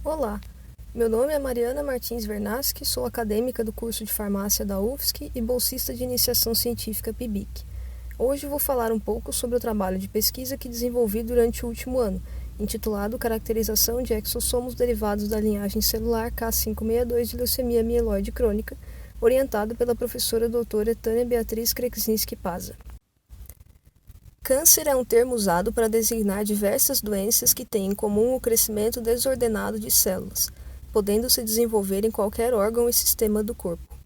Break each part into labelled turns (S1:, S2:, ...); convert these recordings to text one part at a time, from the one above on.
S1: Olá, meu nome é Mariana Martins Vernaschi, sou acadêmica do curso de farmácia da UFSC e bolsista de iniciação científica PIBIC. Hoje vou falar um pouco sobre o trabalho de pesquisa que desenvolvi durante o último ano, intitulado Caracterização de exossomos derivados da linhagem celular K562 de leucemia mieloide crônica, orientado pela professora doutora Tânia Beatriz Kreksinski Paza. Câncer é um termo usado para designar diversas doenças que têm em comum o crescimento desordenado de células, podendo se desenvolver em qualquer órgão e sistema do corpo.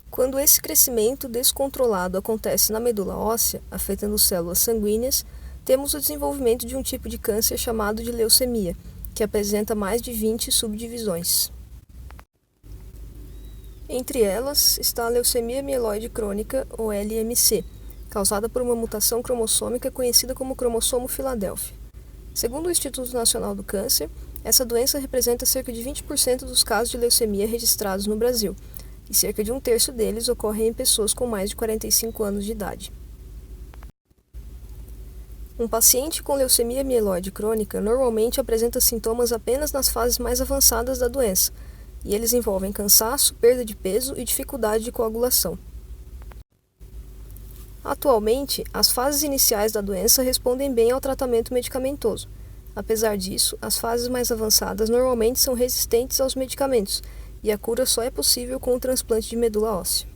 S1: Quando esse crescimento descontrolado acontece na medula óssea, afetando células sanguíneas, temos o desenvolvimento de um tipo de câncer chamado de leucemia, que apresenta mais de 20 subdivisões. Entre elas está a leucemia mieloide crônica, ou LMC, causada por uma mutação cromossômica conhecida como cromossomo Filadélfia. Segundo o Instituto Nacional do Câncer, essa doença representa cerca de 20% dos casos de leucemia registrados no Brasil, e cerca de um terço deles ocorrem em pessoas com mais de 45 anos de idade. Um paciente com leucemia mieloide crônica normalmente apresenta sintomas apenas nas fases mais avançadas da doença, e eles envolvem cansaço, perda de peso e dificuldade de coagulação. Atualmente, as fases iniciais da doença respondem bem ao tratamento medicamentoso. Apesar disso, as fases mais avançadas normalmente são resistentes aos medicamentos, e a cura só é possível com o transplante de medula óssea.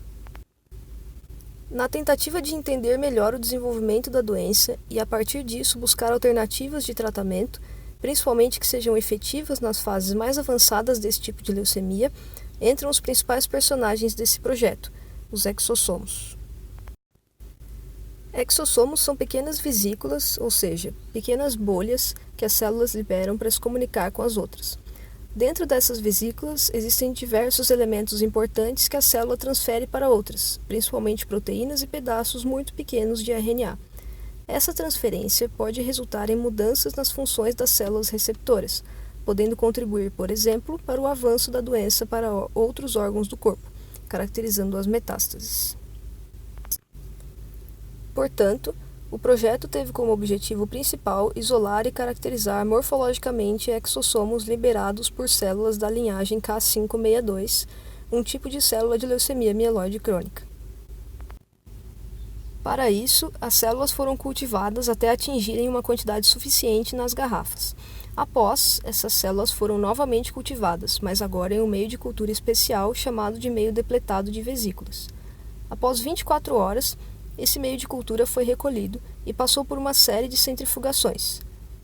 S1: Na tentativa de entender melhor o desenvolvimento da doença e, a partir disso, buscar alternativas de tratamento, principalmente que sejam efetivas nas fases mais avançadas desse tipo de leucemia, entram os principais personagens desse projeto, os exossomos. Exossomos são pequenas vesículas, ou seja, pequenas bolhas que as células liberam para se comunicar com as outras. Dentro dessas vesículas existem diversos elementos importantes que a célula transfere para outras, principalmente proteínas e pedaços muito pequenos de RNA. Essa transferência pode resultar em mudanças nas funções das células receptoras, podendo contribuir, por exemplo, para o avanço da doença para outros órgãos do corpo, caracterizando as metástases. Portanto, o projeto teve como objetivo principal isolar e caracterizar morfologicamente exossomos liberados por células da linhagem K562, um tipo de célula de leucemia mieloide crônica. Para isso, as células foram cultivadas até atingirem uma quantidade suficiente nas garrafas. Após, essas células foram novamente cultivadas, mas agora em um meio de cultura especial chamado de meio depletado de vesículas. Após 24 horas, esse meio de cultura foi recolhido e passou por uma série de centrifugações.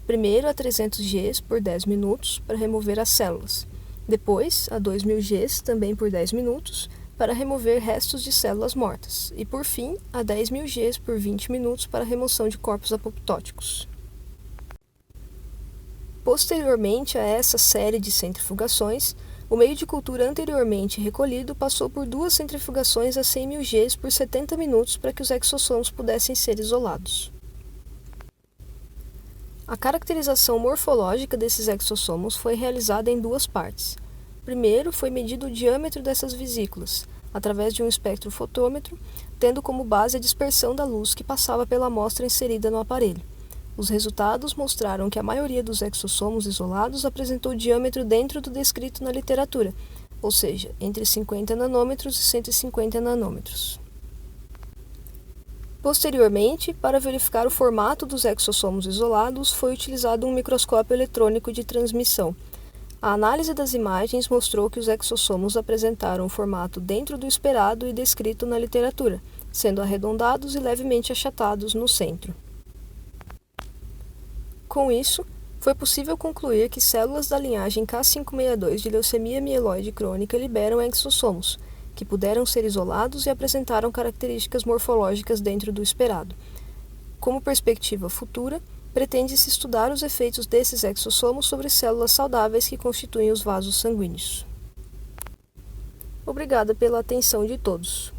S1: Primeiro a 300 G por 10 minutos para remover as células. Depois a 2000 G também por 10 minutos para remover restos de células mortas. E por fim a 10.000 G por 20 minutos para remoção de corpos apoptóticos. Posteriormente a essa série de centrifugações, o meio de cultura anteriormente recolhido passou por 2 centrifugações a 100.000 G por 70 minutos para que os exossomos pudessem ser isolados. A caracterização morfológica desses exossomos foi realizada em 2 partes. Primeiro, foi medido o diâmetro dessas vesículas, através de um espectrofotômetro, tendo como base a dispersão da luz que passava pela amostra inserida no aparelho. Os resultados mostraram que a maioria dos exossomos isolados apresentou diâmetro dentro do descrito na literatura, ou seja, entre 50 nanômetros e 150 nanômetros. Posteriormente, para verificar o formato dos exossomos isolados, foi utilizado um microscópio eletrônico de transmissão. A análise das imagens mostrou que os exossomos apresentaram um formato dentro do esperado e descrito na literatura, sendo arredondados e levemente achatados no centro. Com isso, foi possível concluir que células da linhagem K562 de leucemia mieloide crônica liberam exossomos, que puderam ser isolados e apresentaram características morfológicas dentro do esperado. Como perspectiva futura, pretende-se estudar os efeitos desses exossomos sobre células saudáveis que constituem os vasos sanguíneos. Obrigada pela atenção de todos.